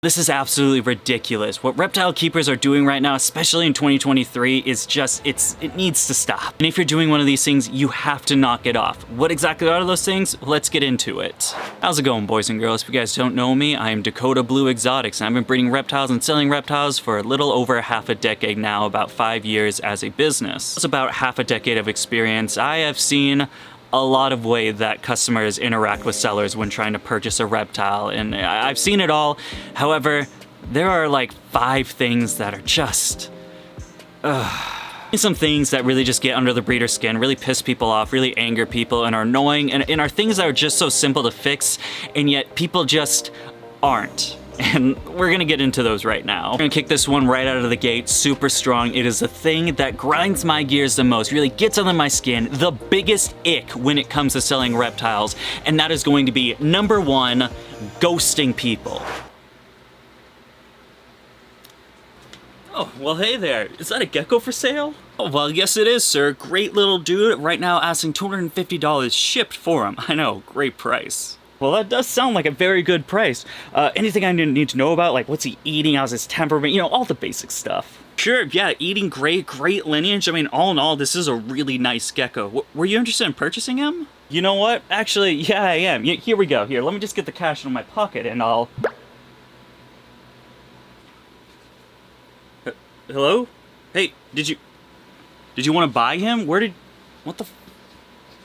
This is absolutely ridiculous. What reptile keepers are doing right now, especially in 2023, is just, it needs to stop. And if you're doing one of these things, you have to knock it off. What exactly are those things? Let's get into it. How's it going, boys and girls? If you guys don't know me, I am Dakota Blue Exotics, and I've been breeding reptiles and selling reptiles for a little over half a decade now, about 5 years as a business. It's about half a decade of experience. I have seen a lot of way that customers interact with sellers when trying to purchase a reptile, and I've seen it all. However, there are like 5 things that are just some things that really just get under the breeder's skin, really piss people off, really anger people, and are annoying, and are things that are just so simple to fix, and yet people just aren't. And we're gonna get into those right now. We're gonna kick this one right out of the gate, super strong. It is the thing that grinds my gears the most, really gets under my skin, the biggest ick when it comes to selling reptiles, and that is going to be number 1, ghosting people. Oh, well, hey there. Is that a gecko for sale? Oh, well, yes it is, sir. Great little dude. Right now asking $250 shipped for him. I know, great price. Well, that does sound like a very good price. Anything I need to know about, like what's he eating, how's his temperament, you know, all the basic stuff. Sure, yeah, eating great lineage. I mean, all in all, this is a really nice gecko. Were you interested in purchasing him? You know what? Actually, yeah, I am. Here we go. Here, let me just get the cash in my pocket and I'll... Hello? Hey, did you want to buy him? What the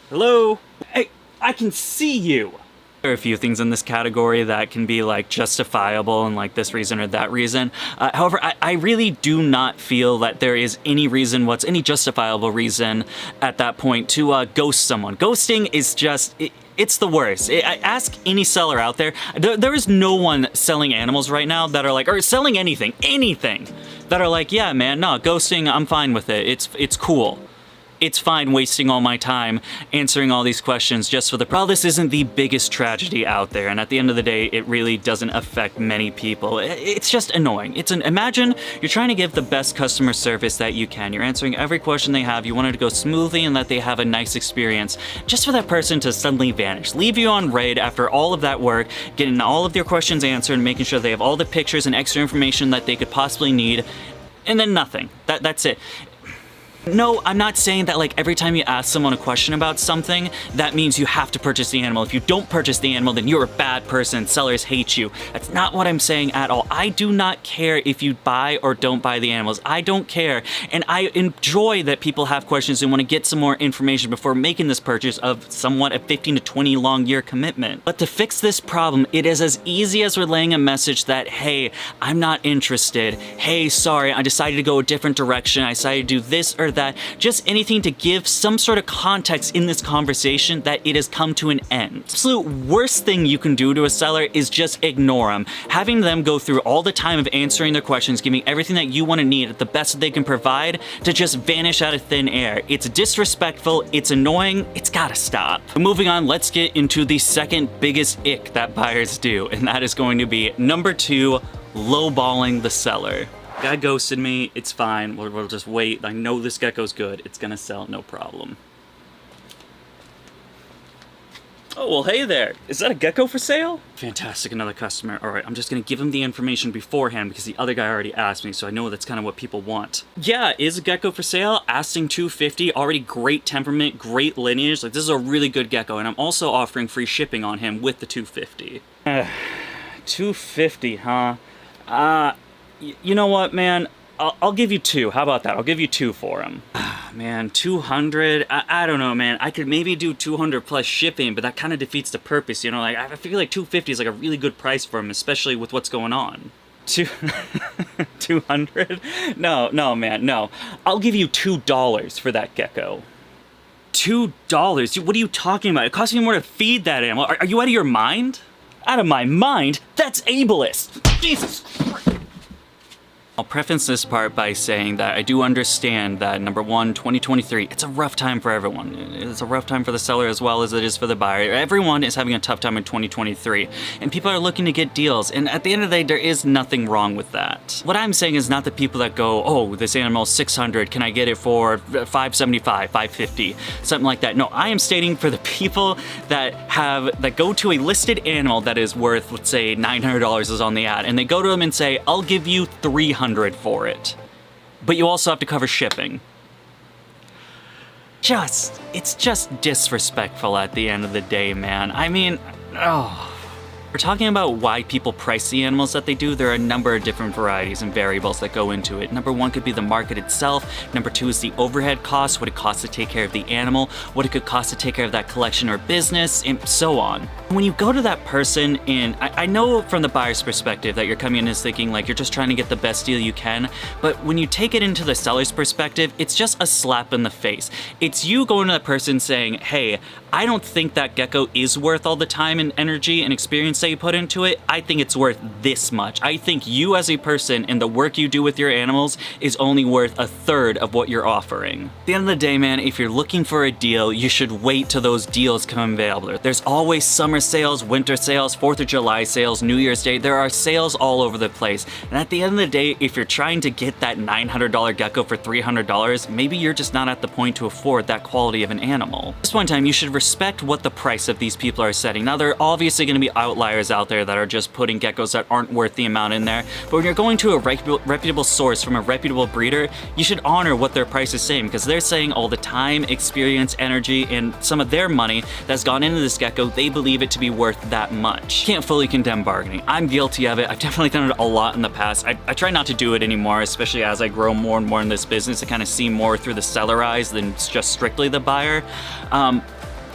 Hello? Hey, I can see you! There are a few things in this category that can be like justifiable and like this reason or that reason. However, I really do not feel that there is any reason, any justifiable reason at that point to ghost someone. Ghosting is just, it's the worst. I ask any seller out there, there is no one selling animals right now that are like, or selling anything, that are like, yeah man, no, ghosting, I'm fine with it, it's cool. It's fine wasting all my time answering all these questions just for the... Well, this isn't the biggest tragedy out there, and at the end of the day, it really doesn't affect many people. It's just annoying. Imagine you're trying to give the best customer service that you can. You're answering every question they have. You want it to go smoothly and that they have a nice experience. Just for that person to suddenly vanish, leave you on raid after all of that work, getting all of their questions answered, and making sure they have all the pictures and extra information that they could possibly need, and then nothing. That's it. No, I'm not saying that like every time you ask someone a question about something, that means you have to purchase the animal. If you don't purchase the animal, then you're a bad person. Sellers hate you. That's not what I'm saying at all. I do not care if you buy or don't buy the animals. I don't care. And I enjoy that people have questions and want to get some more information before making this purchase of somewhat a 15 to 20 long year commitment. But to fix this problem, it is as easy as relaying a message that, hey, I'm not interested. Hey, sorry, I decided to go a different direction. I decided to do this or that, just anything to give some sort of context in this conversation that it has come to an end. Absolute worst thing you can do to a seller is just ignore them. Having them go through all the time of answering their questions, giving everything that you want to need at the best that they can provide, to just vanish out of thin air. It's disrespectful, it's annoying, it's gotta stop. But moving on, let's get into the second biggest ick that buyers do, and that is going to be number 2, lowballing the seller. Guy ghosted me, it's fine, we'll just wait. I know this gecko's good, it's gonna sell, no problem. Oh, well, hey there. Is that a gecko for sale? Fantastic, another customer. All right, I'm just gonna give him the information beforehand because the other guy already asked me, so I know that's kind of what people want. Yeah, is a gecko for sale, asking $250, already great temperament, great lineage. Like, this is a really good gecko, and I'm also offering free shipping on him with the $250. $250, huh? You know what, man? I'll give you 2. How about that? I'll give you 2 for him. Man, 200? I don't know, man. I could maybe do 200 plus shipping, but that kind of defeats the purpose, you know? Like, I feel like 250 is like a really good price for him, especially with what's going on. 200? No, man, no. I'll give you $2 for that gecko. $2? What are you talking about? It costs me more to feed that animal. Are you out of your mind? Out of my mind? That's ableist. Jesus Christ. I'll preface this part by saying that I do understand that, number one, 2023, it's a rough time for everyone. It's a rough time for the seller as well as it is for the buyer. Everyone is having a tough time in 2023, and people are looking to get deals, and at the end of the day, there is nothing wrong with that. What I'm saying is not the people that go, oh, this animal is 600, can I get it for 575, 550, something like that. No, I am stating for the people that go to a listed animal that is worth, let's say, $900 is on the ad, and they go to them and say, I'll give you $300 for it, but you also have to cover shipping. It's just disrespectful at the end of the day, man. I mean, oh. We're talking about why people price the animals that they do. There are a number of different varieties and variables that go into it. Number one could be the market itself. Number two is the overhead cost, what it costs to take care of the animal, what it could cost to take care of that collection or business, and so on. When you go to that person, and I know from the buyer's perspective that you're coming in and thinking like you're just trying to get the best deal you can, but when you take it into the seller's perspective, it's just a slap in the face. It's you going to that person saying, hey, I don't think that gecko is worth all the time and energy and experience that you put into it. I think it's worth this much. I think you as a person and the work you do with your animals is only worth a third of what you're offering. At the end of the day, man, if you're looking for a deal, you should wait till those deals come available. There's always summer sales, winter sales, 4th of July sales, New Year's Day. There are sales all over the place. And at the end of the day, if you're trying to get that $900 gecko for $300, maybe you're just not at the point to afford that quality of an animal. This one time, you should respect what the price of these people are setting. Now, there are obviously going to be outliers out there that are just putting geckos that aren't worth the amount in there, but when you're going to a reputable source from a reputable breeder, you should honor what their price is saying, because they're saying all the time, experience, energy, and some of their money that's gone into this gecko, they believe it to be worth that much. Can't fully condemn bargaining. I'm guilty of it. I've definitely done it a lot in the past. I try not to do it anymore, especially as I grow more and more in this business. I kind of see more through the seller eyes than just strictly the buyer.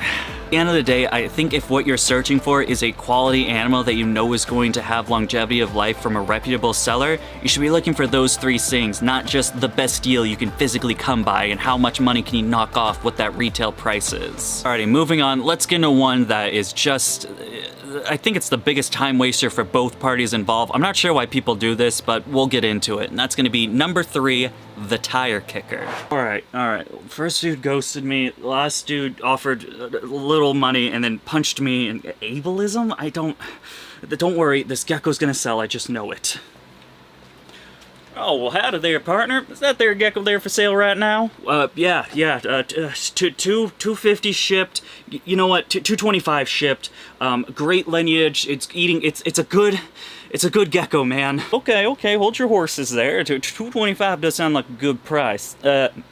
At the end of the day, I think if what you're searching for is a quality animal that you know is going to have longevity of life from a reputable seller, you should be looking for those three things, not just the best deal you can physically come by and how much money can you knock off what that retail price is. Alrighty, moving on, let's get into one that is just, I think it's the biggest time waster for both parties involved. I'm not sure why people do this, but we'll get into it. And that's gonna be number 3, the tire kicker. All right. First dude ghosted me. Last dude offered a little money and then punched me. And ableism? Don't worry, this gecko's gonna sell, I just know it. Oh, well, howdy there, partner. Is that there gecko there for sale right now? Yeah, 250 shipped. You know what, 225 shipped. Great lineage, it's a good gecko, man. Okay, hold your horses there. 225 does sound like a good price.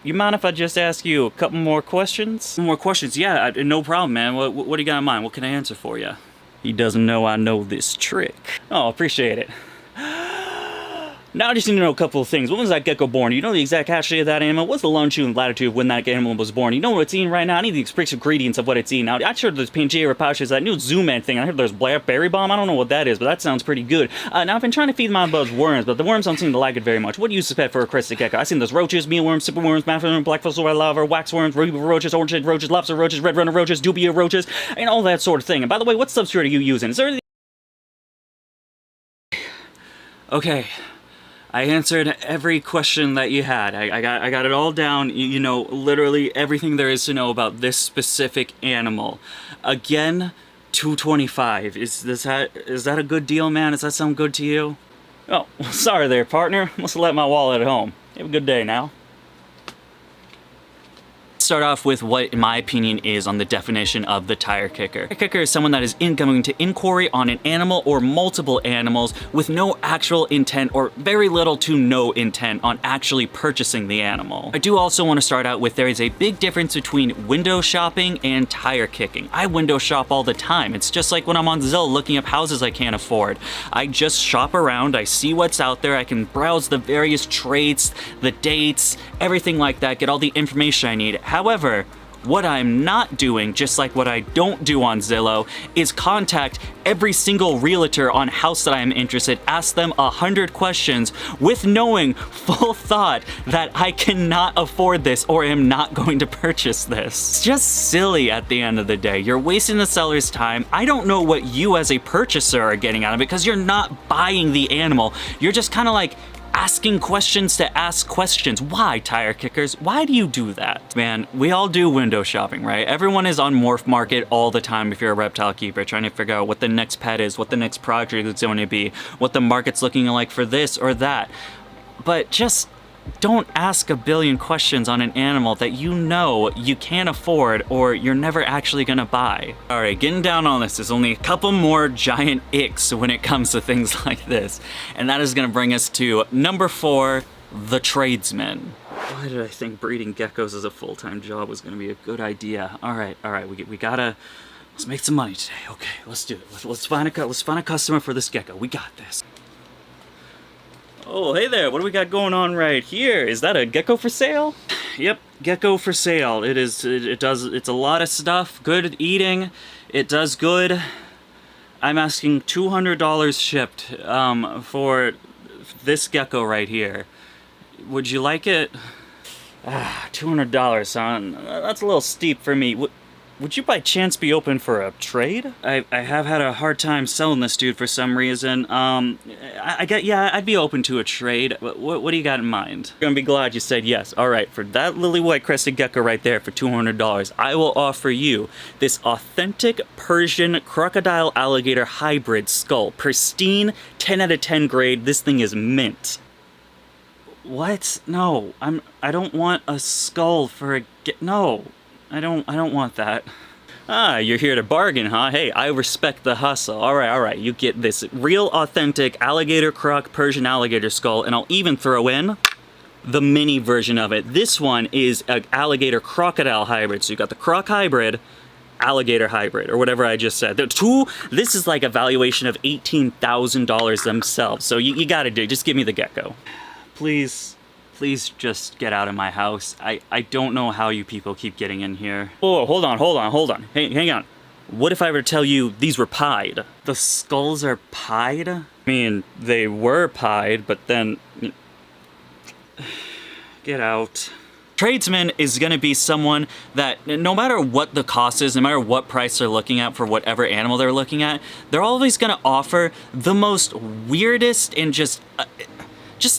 You mind if I just ask you a couple more questions? More questions, yeah, no problem, man. What do you got in mind? What can I answer for you? He doesn't know I know this trick. Oh, appreciate it. Now I just need to know a couple of things. When was that gecko born? You know the exact hatch date of that animal? What's the longitude and latitude of when that animal was born? You know what it's eating right now? I need the express ingredients of what it's eating. Now, I heard there's Pangea pouches, that new Zoom Man thing. I heard there's Berry Bomb. I don't know what that is, but that sounds pretty good. Now, I've been trying to feed my bugs worms, but the worms don't seem to like it very much. What do you suspect for a crested gecko? I've seen those roaches, mealworms, superworms, mafferworms, black fossil red lava, waxworms, ruby roaches, orange head roaches, lobster roaches, red runner roaches, dubia roaches, and all that sort of thing. And by the way, what substrate are you using? Is there anything? Okay. I answered every question that you had. I got it all down. You know, literally everything there is to know about this specific animal. Again, 225. Is that a good deal, man? Does that sound good to you? Oh, sorry there, partner. Must have left my wallet at home. Have a good day now. Start off with what, in my opinion, is on the definition of the tire kicker. A kicker is someone that is incoming to inquiry on an animal or multiple animals with no actual intent or very little to no intent on actually purchasing the animal. I do also want to start out with there is a big difference between window shopping and tire kicking. I window shop all the time. It's just like when I'm on Zillow looking up houses I can't afford. I just shop around, I see what's out there, I can browse the various traits, the dates, everything like that, get all the information I need. However, what I'm not doing, just like what I don't do on Zillow, is contact every single realtor on house that I am interested, ask them 100 questions with knowing full thought that I cannot afford this or am not going to purchase this. It's just silly at the end of the day. You're wasting the seller's time. I don't know what you as a purchaser are getting out of it because you're not buying the animal. You're just kind of like asking questions to ask questions. Why, tire kickers? Why do you do that? Man, we all do window shopping, right? Everyone is on Morph Market all the time if you're a reptile keeper, trying to figure out what the next pet is, what the next project is going to be, what the market's looking like for this or that. But just don't ask a billion questions on an animal that you know you can't afford or you're never actually gonna buy. All right, getting down on this, there's only a couple more giant icks when it comes to things like this. And that is gonna bring us to number 4, the tradesman. Why did I think breeding geckos as a full-time job was gonna be a good idea? All right, we gotta, let's make some money today. Okay, let's do it. Let's find a customer for this gecko. We got this. Oh, hey there, what do we got going on right here? Is that a gecko for sale? Yep, gecko for sale. It's a lot of stuff, good eating, it does good. I'm asking $200 shipped for this gecko right here. Would you like it? $200, son, that's a little steep for me. Would you by chance be open for a trade? I have had a hard time selling this dude for some reason. Yeah, I'd be open to a trade. What do you got in mind? You're gonna be glad you said yes. All right, for that lily white crested gecko right there for $200, I will offer you this authentic Persian crocodile alligator hybrid skull. Pristine, 10 out of 10 grade. This thing is mint. What? No, I don't want a skull for a no. I don't want that. Ah, you're here to bargain, huh? Hey, I respect the hustle. All right, you get this real authentic alligator croc Persian alligator skull, and I'll even throw in the mini version of it. This one is an alligator crocodile hybrid. So you got the croc hybrid, alligator hybrid, or whatever I just said. This is like a valuation of $18,000 themselves. So you gotta just give me the gecko. Please just get out of my house. I don't know how you people keep getting in here. Oh, hold on. Hey, hang on. What if I were to tell you these were pied? The skulls are pied? I mean, they were pied, but then... Get out. Tradesman is gonna be someone that, no matter what the cost is, no matter what price they're looking at for whatever animal they're looking at, they're always gonna offer the most weirdest and just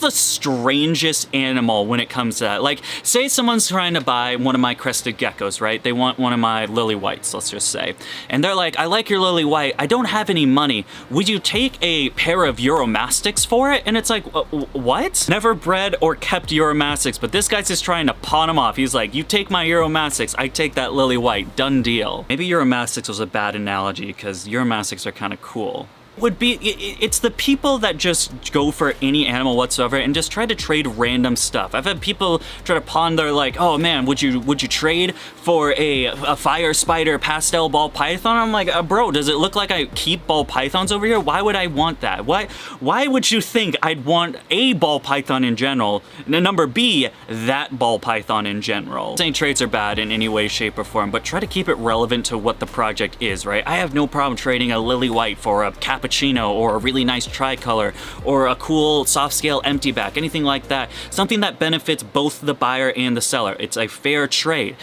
the strangest animal when it comes to that. Like, say someone's trying to buy one of my crested geckos, right? They want one of my lily whites, let's just say. And they're like, I like your lily white, I don't have any money. Would you take a pair of Uromastics for it? And it's like, what? Never bred or kept Uromastics, but this guy's just trying to pawn them off. He's like, you take my Uromastics, I take that lily white, done deal. Maybe Uromastics was a bad analogy, because Uromastics are kind of cool. It's the people that just go for any animal whatsoever and just try to trade random stuff. I've had people try to pawn their, like, oh man, would you trade for a fire spider pastel ball python? I'm like, bro, does it look like I keep ball pythons over here? Why would I want that? Why would you think I'd want a ball python in general, and number B, that ball python in general? Saying trades are bad in any way, shape, or form, but try to keep it relevant to what the project is, right? I have no problem trading a lily white for a cappuccino or a really nice tricolor or a cool soft scale empty back, anything like that. Something that benefits both the buyer and the seller. It's a fair trade.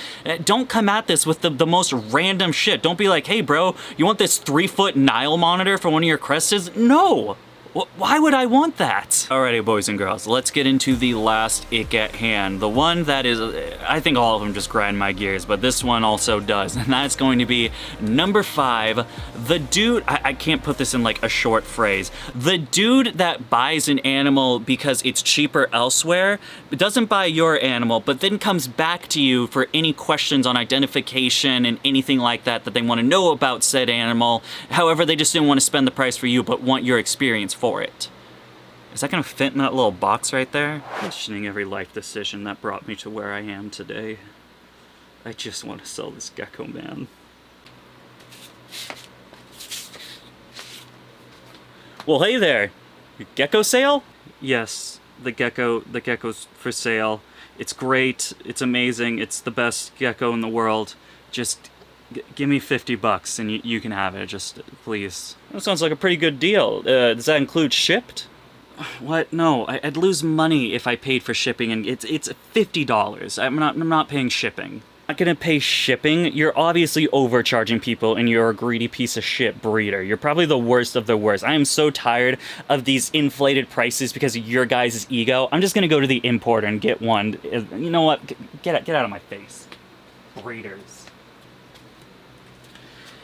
Don't come at this with the most random shit. Don't be like, hey bro, you want this 3-foot Nile monitor for one of your crestas? No! Why would I want that? Alrighty, boys and girls, let's get into the last ick at hand. The one that is, I think all of them just grind my gears, but this one also does, and that's going to be number 5. The dude, I can't put this in like a short phrase. The dude that buys an animal because it's cheaper elsewhere, doesn't buy your animal, but then comes back to you for any questions on identification and anything like that they want to know about said animal. However, they just didn't want to spend the price for you, but want your experience for it. Is that gonna fit in that little box right there? Questioning every life decision that brought me to where I am today. I just want to sell this gecko, man. Well, hey there. Gecko sale? Yes, the gecko's for sale. It's great, it's amazing, it's the best gecko in the world. Just give me $50 and you can have it, just please. That sounds like a pretty good deal. Does that include shipped? What? No, I'd lose money if I paid for shipping, and it's $50. I'm not paying shipping. not gonna pay shipping, you're obviously overcharging people and you're a greedy piece of shit breeder. You're probably the worst of the worst. I am so tired of these inflated prices because of your guys' ego. I'm just gonna go to the importer and get one. You know what? Get out of my face. Breeders.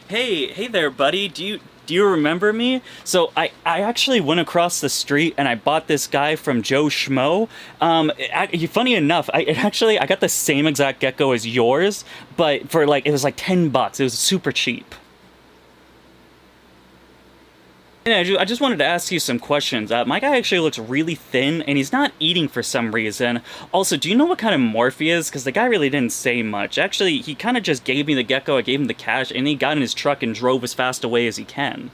Hey there, buddy. Do you remember me? So I actually went across the street and I bought this guy from Joe Schmo. Funny enough, I got the same exact gecko as yours, but for like, it was like $10. It was super cheap. And I just wanted to ask you some questions. My guy actually looks really thin, and he's not eating for some reason. Also, do you know what kind of morph he is? Because the guy really didn't say much. Actually, he kind of just gave me the gecko, I gave him the cash, and he got in his truck and drove as fast away as he can.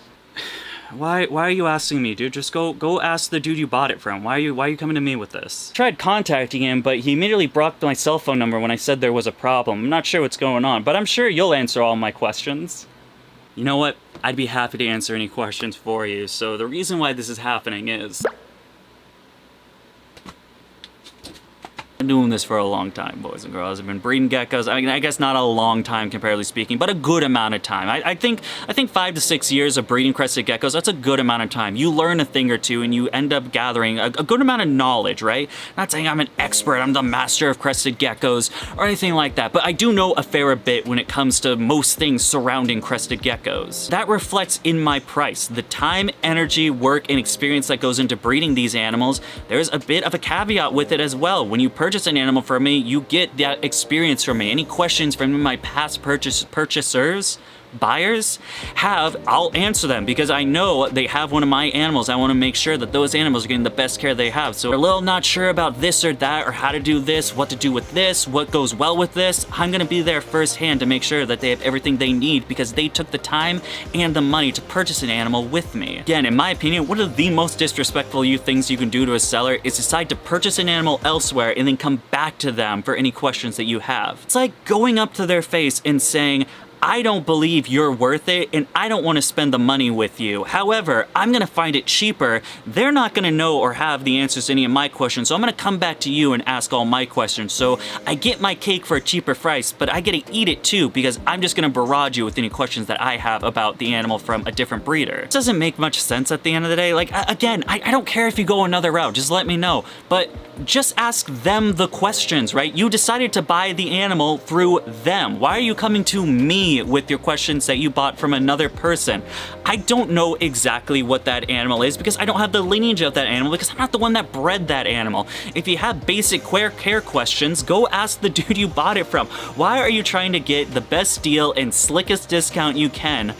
Why are you asking me, dude? Just go ask the dude you bought it from. Why are you coming to me with this? I tried contacting him, but he immediately blocked my cell phone number when I said there was a problem. I'm not sure what's going on, but I'm sure you'll answer all my questions. You know what? I'd be happy to answer any questions for you. So the reason why this is happening is I've been doing this for a long time, boys and girls. I've been breeding geckos. I mean, I guess not a long time comparatively speaking, but a good amount of time. I think 5 to 6 years of breeding crested geckos, that's a good amount of time. You learn a thing or two and you end up gathering a good amount of knowledge, right? Not saying I'm an expert, I'm the master of crested geckos or anything like that, but I do know a fair bit when it comes to most things surrounding crested geckos. That reflects in my price. The time, energy, work, and experience that goes into breeding these animals, there's a bit of a caveat with it as well. When you purchase an animal from me, you get that experience from me. Any questions from my past purchasers, buyers I'll answer them because I know they have one of my animals. I want to make sure that those animals are getting the best care they have. So they're a little not sure about this or that, or how to do this, what to do with this, what goes well with this. I'm going to be there firsthand to make sure that they have everything they need because they took the time and the money to purchase an animal with me. Again, in my opinion, one of the most disrespectful things you can do to a seller is decide to purchase an animal elsewhere and then come back to them for any questions that you have. It's like going up to their face and saying, I don't believe you're worth it and I don't want to spend the money with you. However, I'm going to find it cheaper. They're not going to know or have the answers to any of my questions, so I'm going to come back to you and ask all my questions. So I get my cake for a cheaper price, but I get to eat it too because I'm just going to barrage you with any questions that I have about the animal from a different breeder. It doesn't make much sense at the end of the day. Like, again, I don't care if you go another route, just let me know. But just ask them the questions, right? You decided to buy the animal through them. Why are you coming to me with your questions that you bought from another person? I don't know exactly what that animal is because I don't have the lineage of that animal because I'm not the one that bred that animal. If you have basic care questions, go ask the dude you bought it from. Why are you trying to get the best deal and slickest discount you can,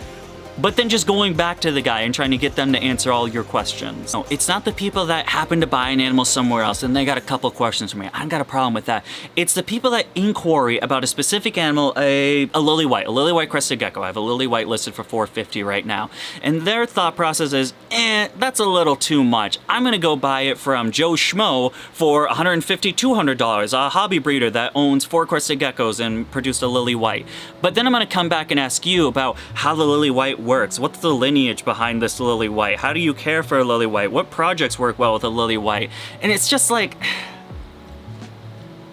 but then just going back to the guy and trying to get them to answer all your questions? No, it's not the people that happen to buy an animal somewhere else and they got a couple questions for me. I don't got a problem with that. It's the people that inquiry about a specific animal, a lily white crested gecko. I have a lily white listed for $450 right now. And their thought process is, that's a little too much. I'm gonna go buy it from Joe Schmo for $150, $200, a hobby breeder that owns 4 crested geckos and produced a lily white. But then I'm gonna come back and ask you about how the lily white works. What's the lineage behind this lily white? How do you care for a lily white? What projects work well with a lily white? And it's just like,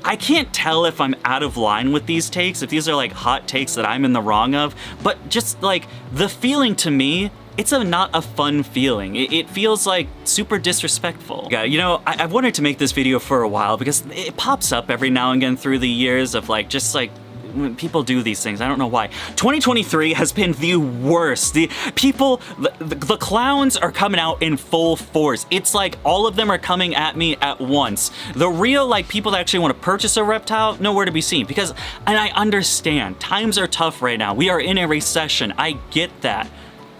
I can't tell if I'm out of line with these takes, if these are like hot takes that I'm in the wrong of, but just like the feeling to me, it's not a fun feeling. It feels like super disrespectful. Yeah, you know, I've wanted to make this video for a while because it pops up every now and again through the years of like, just like, when people do these things, I don't know why. 2023 has been the worst. The clowns are coming out in full force. It's like all of them are coming at me at once. The real like people that actually want to purchase a reptile, nowhere to be seen. Because, and I understand, times are tough right now. We are in a recession, I get that.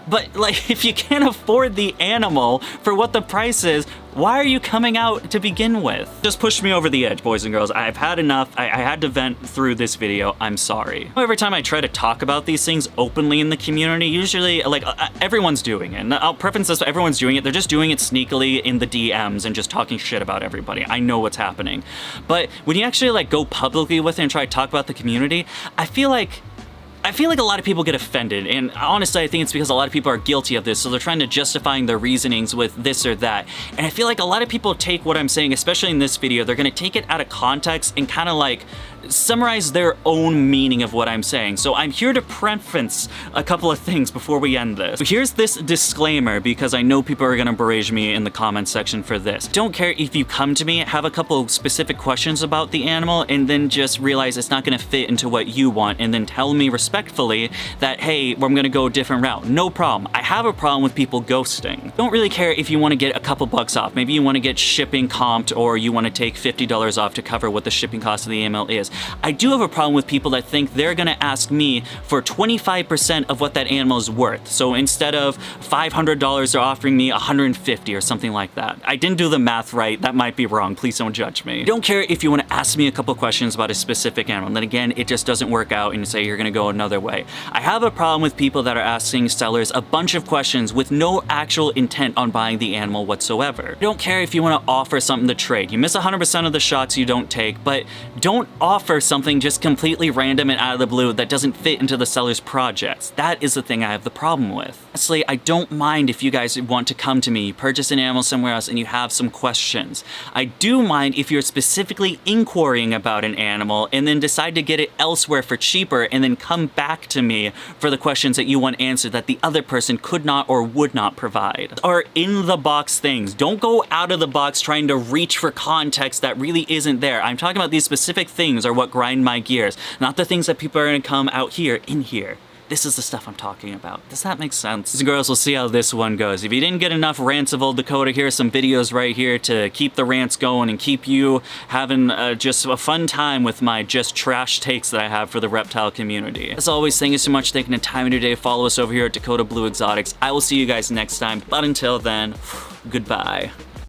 But like, if you can't afford the animal for what the price is, why are you coming out to begin with? Just pushed me over the edge, boys and girls. I've had enough. I had to vent through this video. I'm sorry. Every time I try to talk about these things openly in the community, usually like everyone's doing it. And I'll preface this, everyone's doing it. They're just doing it sneakily in the DMs and just talking shit about everybody. I know what's happening. But when you actually like go publicly with it and try to talk about the community, I feel like a lot of people get offended, and honestly I think it's because a lot of people are guilty of this, so they're trying to justifying their reasonings with this or that. And I feel like a lot of people take what I'm saying, especially in this video, they're gonna take it out of context and kind of like summarize their own meaning of what I'm saying. So I'm here to preface a couple of things before we end this. So here's this disclaimer, because I know people are gonna berate me in the comments section for this. Don't care if you come to me, have a couple specific questions about the animal, and then just realize it's not gonna fit into what you want, and then tell me respectfully that, hey, I'm gonna go a different route. No problem. I have a problem with people ghosting. Don't really care if you wanna get a couple bucks off. Maybe you wanna get shipping comped, or you wanna take $50 off to cover what the shipping cost of the animal is. I do have a problem with people that think they're gonna ask me for 25% of what that animal is worth. So instead of $500, they're offering me $150 or something like that. I didn't do the math right. That might be wrong. Please don't judge me. Don't care if you wanna ask me a couple questions about a specific animal, and then again, it just doesn't work out and you say you're gonna go another way. I have a problem with people that are asking sellers a bunch of questions with no actual intent on buying the animal whatsoever. Don't care if you wanna offer something to trade. You miss 100% of the shots you don't take, but don't offer something just completely random and out of the blue that doesn't fit into the seller's projects. That is the thing I have the problem with. Honestly, I don't mind if you guys want to come to me, purchase an animal somewhere else, and you have some questions. I do mind if you're specifically inquiring about an animal and then decide to get it elsewhere for cheaper and then come back to me for the questions that you want answered that the other person could not or would not provide. Or in the box things. Don't go out of the box trying to reach for context that really isn't there. I'm talking about these specific things are what grind my gears, not the things that people are gonna come out here, in here. This is the stuff I'm talking about. Does that make sense? Boys and girls, we'll see how this one goes. If you didn't get enough rants of Old Dakota, here are some videos right here to keep the rants going and keep you having just a fun time with my just trash takes that I have for the reptile community. As always, thank you so much for taking the time in your day to follow us over here at Dakota Blue Exotics. I will see you guys next time, but until then, goodbye.